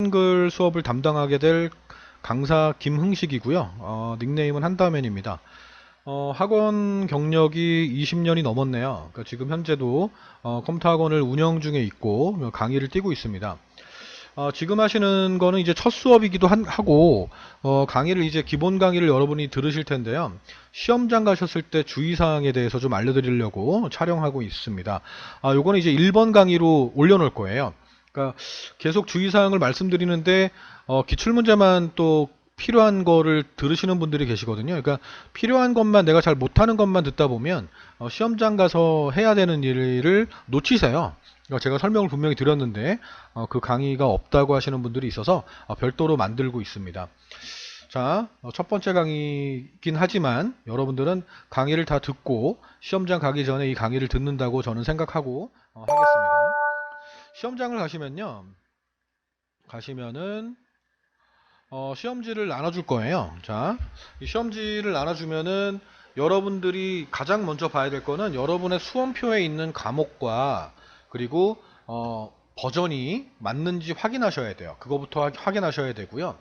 한글 수업을 담당하게 될 강사 김흥식이고요. 닉네임은 한다맨입니다. 학원 경력이 20년이 넘었네요. 그러니까 지금 현재도 컴퓨터 학원을 운영 중에 있고 강의를 띄고 있습니다. 지금 하시는 거는 이제 첫 수업이기도 하고 강의를 이제 기본 강의를 여러분이 들으실 텐데요. 시험장 가셨을 때 주의사항에 대해서 좀 알려드리려고 촬영하고 있습니다. 요거는 이제 1번 강의로 올려놓을 거예요. 그러니까 계속 주의사항을 말씀드리는데 기출문제만 또 필요한 거를 들으시는 분들이 계시거든요. 그러니까 필요한 것만, 내가 잘 못하는 것만 듣다 보면 시험장 가서 해야 되는 일을 놓치세요. 제가 설명을 분명히 드렸는데 그 강의가 없다고 하시는 분들이 있어서 별도로 만들고 있습니다. 자, 첫 번째 강의이긴 하지만 여러분들은 강의를 다 듣고 시험장 가기 전에 이 강의를 듣는다고 저는 생각하고 하겠습니다. 시험장을 가시면은 시험지를 나눠줄 거예요. 자, 이 시험지를 나눠주면은 여러분들이 가장 먼저 봐야 될 거는 여러분의 수험표에 있는 과목과 그리고 버전이 맞는지 확인하셔야 돼요. 그거부터 확인하셔야 되고요.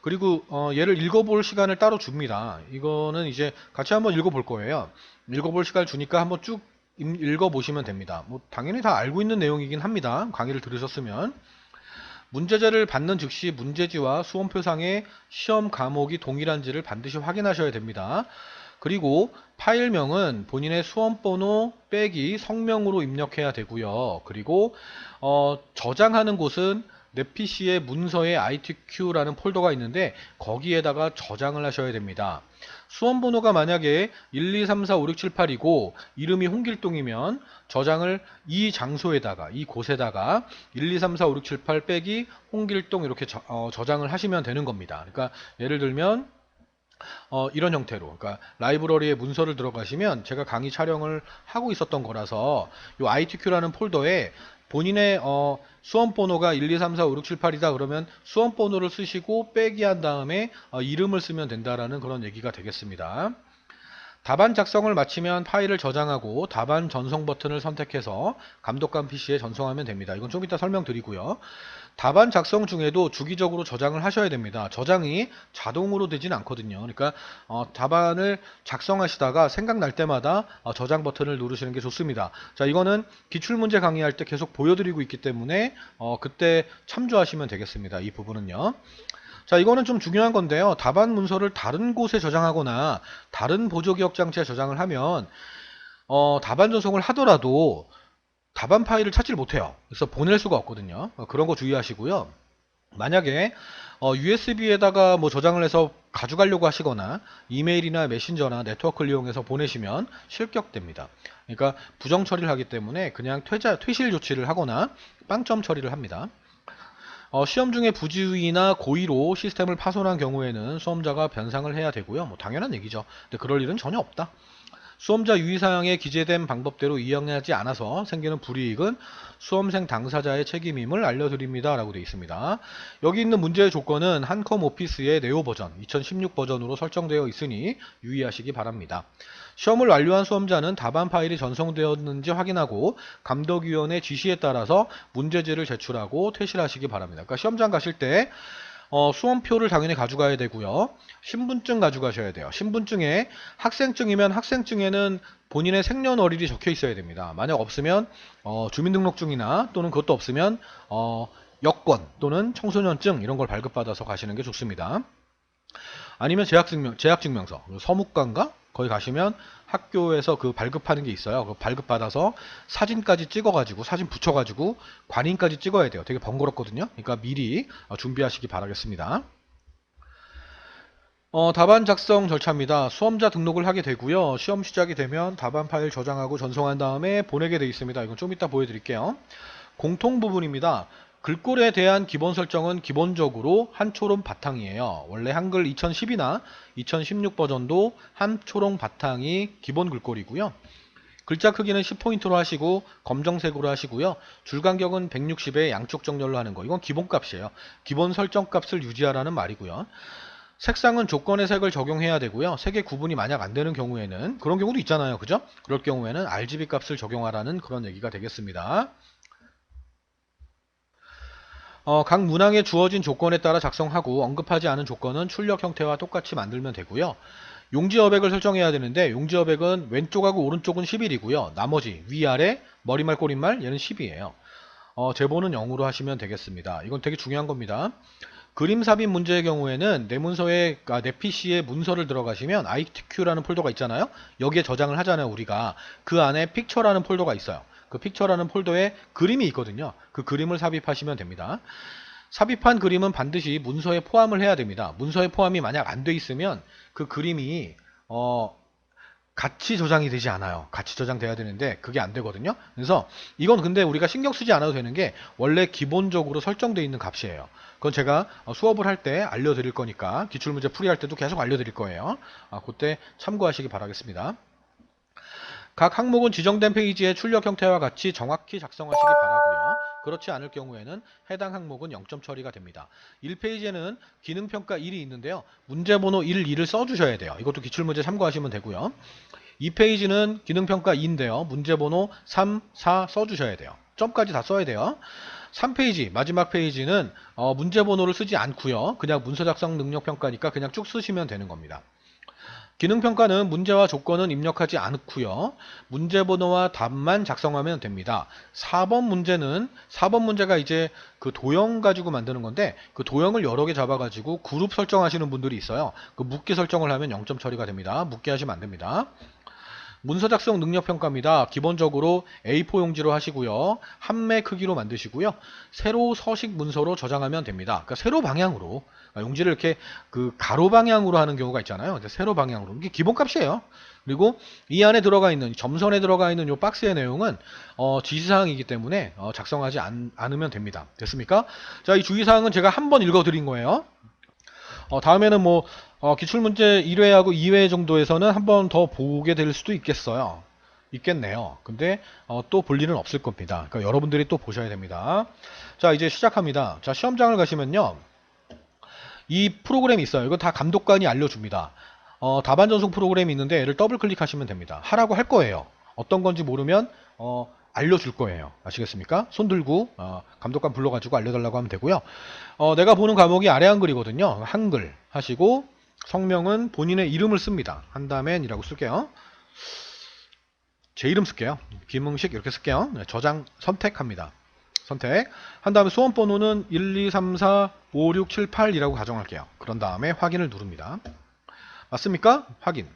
그리고 얘를 읽어볼 시간을 따로 줍니다. 이거는 이제 같이 한번 읽어볼 거예요. 읽어볼 시간을 주니까 한번 쭉 읽어보시면 됩니다. 뭐 당연히 다 알고 있는 내용이긴 합니다. 강의를 들으셨으면. 문제제를 받는 즉시 문제지와 수험표상의 시험 과목이 동일한지를 반드시 확인하셔야 됩니다. 그리고 파일명은 본인의 수험번호 빼기 성명으로 입력해야 되고요. 그리고 저장하는 곳은 내 PC의 문서에 ITQ라는 폴더가 있는데 거기에다가 저장을 하셔야 됩니다. 수험번호가 만약에 1, 2, 3, 4, 5, 6, 7, 8이고 이름이 홍길동이면 저장을 이 장소에다가, 이 곳에다가 1, 2, 3, 4, 5, 6, 7, 8 빼기 홍길동 이렇게 저장을 하시면 되는 겁니다. 그러니까 예를 들면 이런 형태로, 그러니까 라이브러리에 문서를 들어가시면 제가 강의 촬영을 하고 있었던 거라서 이 ITQ라는 폴더에 본인의 수험번호가 1, 2, 3, 4, 5, 6, 7, 8이다 그러면 수험번호를 쓰시고 빼기 한 다음에 이름을 쓰면 된다라는 그런 얘기가 되겠습니다. 답안 작성을 마치면 파일을 저장하고 답안 전송 버튼을 선택해서 감독관 PC에 전송하면 됩니다. 이건 좀 이따 설명드리고요. 답안 작성 중에도 주기적으로 저장을 하셔야 됩니다. 저장이 자동으로 되진 않거든요. 그러니까 답안을 작성하시다가 생각날 때마다 저장 버튼을 누르시는 게 좋습니다. 자, 이거는 기출문제 강의할 때 계속 보여드리고 있기 때문에 그때 참조하시면 되겠습니다. 이 부분은요. 자, 이거는 좀 중요한 건데요. 답안 문서를 다른 곳에 저장하거나 다른 보조기억 장치에 저장을 하면 답안 전송을 하더라도 답안 파일을 찾지를 못해요. 그래서 보낼 수가 없거든요. 그런 거 주의하시고요. 만약에 USB에다가 뭐 저장을 해서 가져가려고 하시거나 이메일이나 메신저나 네트워크를 이용해서 보내시면 실격됩니다. 그러니까 부정 처리를 하기 때문에 그냥 퇴실 조치를 하거나 빵점 처리를 합니다. 시험 중에 부주의나 고의로 시스템을 파손한 경우에는 수험자가 변상을 해야 되고요. 뭐 당연한 얘기죠. 근데 그럴 일은 전혀 없다. 수험자 유의사항에 기재된 방법대로 이행하지 않아서 생기는 불이익은 수험생 당사자의 책임임을 알려드립니다. 라고 되어 있습니다. 여기 있는 문제의 조건은 한컴 오피스의 네오 버전, 2016 버전으로 설정되어 있으니 유의하시기 바랍니다. 시험을 완료한 수험자는 답안 파일이 전송되었는지 확인하고 감독위원의 지시에 따라서 문제지를 제출하고 퇴실하시기 바랍니다. 그러니까 시험장 가실 때 수험표를 당연히 가져가야 되고요. 신분증 가져가셔야 돼요. 신분증에 학생증이면 학생증에는 본인의 생년월일이 적혀 있어야 됩니다. 만약 없으면 주민등록증이나 또는 그것도 없으면 여권 또는 청소년증 이런 걸 발급받아서 가시는 게 좋습니다. 아니면 재학증명서, 서무관가 거기 가시면 학교에서 그 발급하는 게 있어요. 그 발급받아서 사진까지 찍어가지고 사진 붙여가지고 관인까지 찍어야 돼요. 되게 번거롭거든요. 그러니까 미리 준비하시기 바라겠습니다. 답안 작성 절차입니다. 수험자 등록을 하게 되고요. 시험 시작이 되면 답안 파일 저장하고 전송한 다음에 보내게 되어 있습니다. 이건 좀 이따 보여드릴게요. 공통 부분입니다. 글꼴에 대한 기본 설정은 기본적으로 한초록 바탕이에요. 원래 한글 2010이나 2016 버전도 한초록 바탕이 기본 글꼴이고요. 글자 크기는 10포인트로 하시고 검정색으로 하시고요. 줄 간격은 160에 양쪽 정렬로 하는 거. 이건 기본값이에요. 기본 설정 값을 유지하라는 말이고요. 색상은 조건의 색을 적용해야 되고요. 색의 구분이 만약 안 되는 경우에는 그런 경우도 있잖아요. 그죠? 그럴 경우에는 RGB 값을 적용하라는 그런 얘기가 되겠습니다. 각 문항에 주어진 조건에 따라 작성하고 언급하지 않은 조건은 출력 형태와 똑같이 만들면 되고요. 용지 여백을 설정해야 되는데 용지 여백은 왼쪽하고 오른쪽은 11이고요. 나머지 위아래 머리말 꼬리말 얘는 10이에요. 제보는 0으로 하시면 되겠습니다. 이건 되게 중요한 겁니다. 그림 삽입 문제의 경우에는 내 문서에 내 PC에 문서를 들어가시면 ITQ라는 폴더가 있잖아요. 여기에 저장을 하잖아요. 우리가 그 안에 픽처라는 폴더가 있어요. 그 픽처라는 폴더에 그림이 있거든요. 그 그림을 삽입하시면 됩니다. 삽입한 그림은 반드시 문서에 포함을 해야 됩니다. 문서에 포함이 만약 안 돼 있으면 그 그림이 같이 저장이 되지 않아요. 같이 저장돼야 되는데 그게 안 되거든요. 그래서 이건 근데 우리가 신경 쓰지 않아도 되는 게 원래 기본적으로 설정되어 있는 값이에요. 그건 제가 수업을 할 때 알려드릴 거니까 기출문제 풀이할 때도 계속 알려드릴 거예요. 그때 참고하시기 바라겠습니다. 각 항목은 지정된 페이지의 출력 형태와 같이 정확히 작성하시기 바라고요. 그렇지 않을 경우에는 해당 항목은 0점 처리가 됩니다. 1페이지에는 기능평가 1이 있는데요. 문제번호 1, 2를 써주셔야 돼요. 이것도 기출문제 참고하시면 되고요. 2페이지는 기능평가 2인데요. 문제번호 3, 4 써주셔야 돼요. 점까지 다 써야 돼요. 3페이지 마지막 페이지는 문제번호를 쓰지 않고요. 그냥 문서작성 능력평가니까 그냥 쭉 쓰시면 되는 겁니다. 기능평가는 문제와 조건은 입력하지 않고요. 문제번호와 답만 작성하면 됩니다. 4번 문제가 이제 그 도형 가지고 만드는 건데 그 도형을 여러 개 잡아가지고 그룹 설정하시는 분들이 있어요. 그 묻기 설정을 하면 0점 처리가 됩니다. 묻기 하시면 안 됩니다. 문서 작성 능력 평가입니다. 기본적으로 A4 용지로 하시고요. 한매 크기로 만드시고요. 세로 서식 문서로 저장하면 됩니다. 그러니까 세로 방향으로 용지를 이렇게 그 가로 방향으로 하는 경우가 있잖아요. 세로 방향으로 이게 기본값이에요. 그리고 이 안에 들어가 있는 점선에 들어가 있는 이 박스의 내용은 지시사항이기 때문에 작성하지 않으면 됩니다. 됐습니까? 자, 이 주의사항은 제가 한번 읽어드린 거예요. 다음에는 뭐 기출문제 1회하고 2회 정도에서는 한 번 더 보게 될 수도 있겠네요. 근데 또 볼 일은 없을 겁니다. 그러니까 여러분들이 또 보셔야 됩니다. 자, 이제 시작합니다. 자, 시험장을 가시면요. 이 프로그램이 있어요. 이거 다 감독관이 알려줍니다. 답안 전송 프로그램이 있는데 얘를 더블 클릭하시면 됩니다. 하라고 할 거예요. 어떤 건지 모르면 알려줄 거예요. 아시겠습니까? 손 들고 감독관 불러가지고 알려달라고 하면 되고요. 내가 보는 과목이 아래 한글이거든요. 한글 하시고 성명은 본인의 이름을 씁니다. 한다면이라고 쓸게요. 제 이름 쓸게요. 김응식 이렇게 쓸게요. 저장 선택합니다. 선택 한 다음에 수험번호는 1, 2, 3, 4, 5, 6, 7, 8이라고 가정할게요. 그런 다음에 확인을 누릅니다. 맞습니까? 확인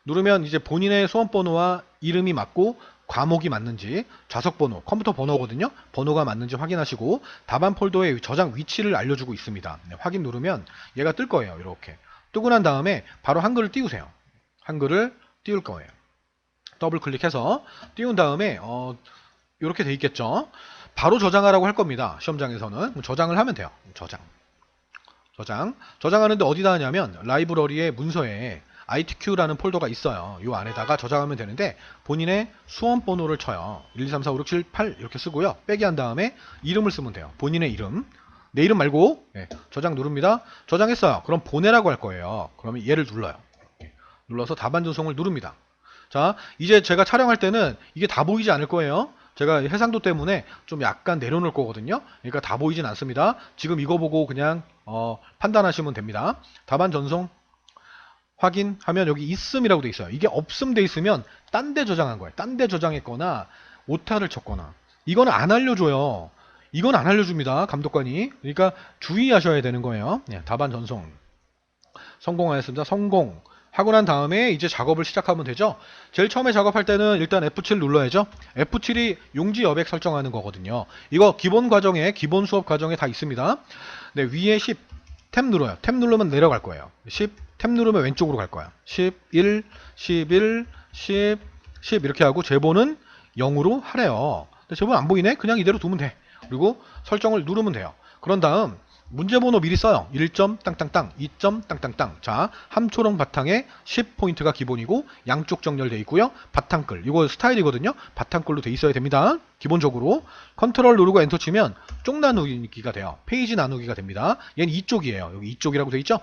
누르면 이제 본인의 수험번호와 이름이 맞고 과목이 맞는지 좌석번호, 컴퓨터 번호거든요. 번호가 맞는지 확인하시고 답안 폴더의 저장 위치를 알려주고 있습니다. 확인 누르면 얘가 뜰 거예요. 이렇게 뜨고 난 다음에 바로 한글을 띄우세요. 한글을 띄울 거예요. 더블 클릭해서 띄운 다음에 이렇게 돼 있겠죠. 바로 저장하라고 할 겁니다. 시험장에서는 저장을 하면 돼요. 저장하는데 어디다 하냐면 라이브러리의 문서에 ITQ라는 폴더가 있어요. 이 안에다가 저장하면 되는데 본인의 수험 번호를 쳐요. 1, 2, 3, 4, 5, 6, 7, 8 이렇게 쓰고요. 빼기 한 다음에 이름을 쓰면 돼요. 본인의 이름. 내 이름 말고 저장 누릅니다. 저장했어요. 그럼 보내라고 할 거예요. 그러면 얘를 눌러요. 눌러서 답안 전송을 누릅니다. 자, 이제 제가 촬영할 때는 이게 다 보이지 않을 거예요. 제가 해상도 때문에 좀 약간 내려놓을 거거든요. 그러니까 다 보이진 않습니다. 지금 이거 보고 그냥 판단하시면 됩니다. 답안 전송 확인하면 여기 있음이라고 돼 있어요. 이게 없음 돼 있으면 딴 데 저장한 거예요. 딴 데 저장했거나 오타를 쳤거나 이거는 안 알려줘요. 이건 안 알려줍니다. 감독관이. 그러니까 주의하셔야 되는 거예요. 답안 전송 성공하였습니다. 성공 하고 난 다음에 이제 작업을 시작하면 되죠. 제일 처음에 작업할 때는 일단 F7 눌러야죠. F7이 용지 여백 설정하는 거거든요. 이거 기본 과정에 기본 수업 과정에 다 있습니다. 네, 위에 10 탭 눌러요. 탭 누르면 내려갈 거예요. 10 탭 누르면 왼쪽으로 갈 거야. 11, 11, 10, 10 이렇게 하고 제보는 0으로 하래요. 근데 제보는 안 보이네? 그냥 이대로 두면 돼. 그리고 설정을 누르면 돼요. 그런 다음 문제번호 미리 써요. 1점 땅땅땅, 2점 땅땅땅. 자, 함초롱 바탕에 10포인트가 기본이고 양쪽 정렬되어 있고요. 바탕글, 이거 스타일이거든요. 바탕글로 돼 있어야 됩니다. 기본적으로 컨트롤 누르고 엔터 치면 쪽 나누기가 돼요. 페이지 나누기가 됩니다. 얘는 이쪽이에요. 여기 이쪽이라고 돼 있죠.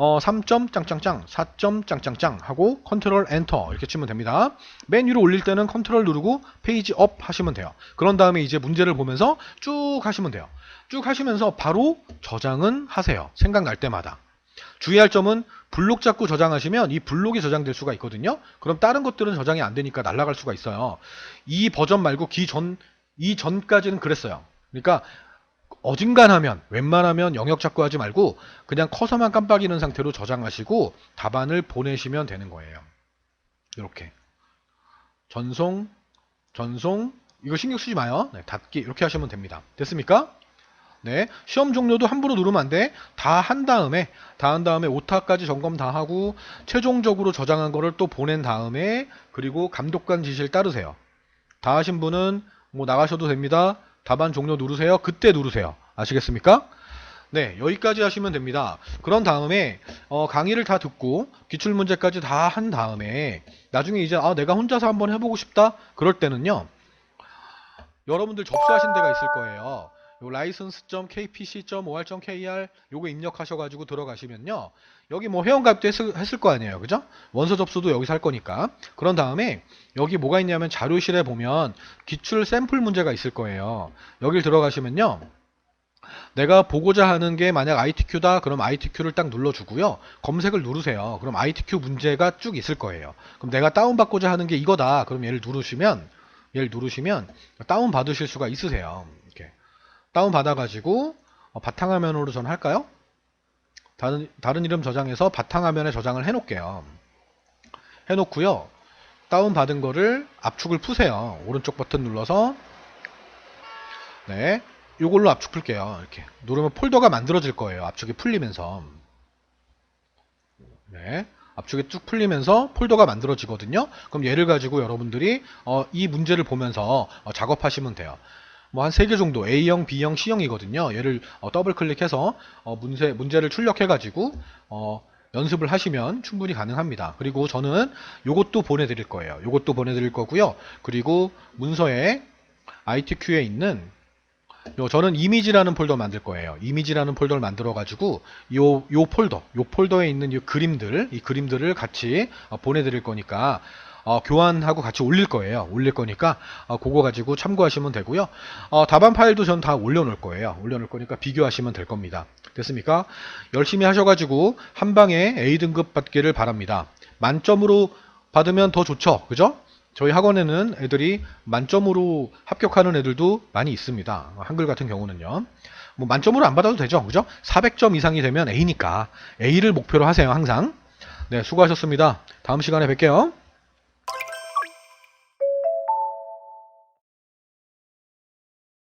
3점 짱짱짱 4점 짱짱짱 하고 컨트롤 엔터 이렇게 치면 됩니다. 맨 위로 올릴 때는 컨트롤 누르고 페이지 업 하시면 돼요. 그런 다음에 이제 문제를 보면서 쭉 하시면 돼요. 쭉 하시면서 바로 저장은 하세요. 생각날 때마다. 주의할 점은 블록 잡고 저장하시면 이 블록이 저장될 수가 있거든요. 그럼 다른 것들은 저장이 안 되니까 날아갈 수가 있어요. 이 버전 말고 이전까지는 그랬어요. 그러니까 어중간하면 웬만하면 영역 잡고 하지 말고 그냥 커서만 깜빡이는 상태로 저장하시고 답안을 보내시면 되는 거예요. 이렇게 전송 이거 신경 쓰지 마요. 네, 닫기 이렇게 하시면 됩니다. 됐습니까? 네, 시험 종료도 함부로 누르면 안 돼. 다 한 다음에 오타까지 점검 다 하고 최종적으로 저장한 거를 또 보낸 다음에 그리고 감독관 지시를 따르세요. 다 하신 분은 뭐 나가셔도 됩니다. 답안 종료 누르세요. 그때 누르세요. 아시겠습니까? 네, 여기까지 하시면 됩니다. 그런 다음에 강의를 다 듣고 기출문제까지 다 한 다음에 나중에 이제 내가 혼자서 한번 해보고 싶다 그럴 때는요, 여러분들 접수하신 데가 있을 거예요. 요 license.kpc.or.kr 요거 입력하셔가지고 들어가시면요, 여기 뭐 회원가입도 했을 거 아니에요, 그죠? 원서 접수도 여기서 할 거니까. 그런 다음에 여기 뭐가 있냐면 자료실에 보면 기출 샘플 문제가 있을 거예요. 여길 들어가시면요, 내가 보고자 하는 게 만약 ITQ다 그럼 ITQ를 딱 눌러주고요, 검색을 누르세요. 그럼 ITQ 문제가 쭉 있을 거예요. 그럼 내가 다운받고자 하는 게 이거다 그럼 얘를 누르시면 다운 받으실 수가 있으세요. 이렇게 다운 받아가지고 바탕화면으로 전 할까요? 다른 이름 저장해서 바탕화면에 저장을 해놓을게요. 해놓고요, 다운 받은 거를 압축을 푸세요. 오른쪽 버튼 눌러서, 네, 이걸로 압축 풀게요. 이렇게 누르면 폴더가 만들어질 거예요. 압축이 풀리면서, 네, 압축이 쭉 풀리면서 폴더가 만들어지거든요. 그럼 얘를 가지고 여러분들이 이 문제를 보면서 작업하시면 돼요. 뭐 한 3개 정도, A형, B형, C형이거든요. 얘를 더블 클릭해서 문제를 출력해 가지고 연습을 하시면 충분히 가능합니다. 그리고 저는 요것도 보내드릴 거예요. 요것도 보내드릴 거고요. 그리고 문서에 ITQ에 있는 저는 이미지라는 폴더 만들 거예요. 이미지라는 폴더를 만들어 가지고 요 폴더에 있는 이 그림들을 같이 보내드릴 거니까 교환하고 같이 올릴 거예요. 올릴 거니까 그거 가지고 참고하시면 되고요. 답안 파일도 전 다 올려놓을 거예요. 올려놓을 거니까 비교하시면 될 겁니다. 됐습니까? 열심히 하셔가지고 한 방에 A등급 받기를 바랍니다. 만점으로 받으면 더 좋죠, 그죠? 저희 학원에는 애들이 만점으로 합격하는 애들도 많이 있습니다. 한글 같은 경우는요, 뭐 만점으로 안 받아도 되죠, 그죠? 400점 이상이 되면 A니까 A를 목표로 하세요, 항상. 네, 수고하셨습니다. 다음 시간에 뵐게요.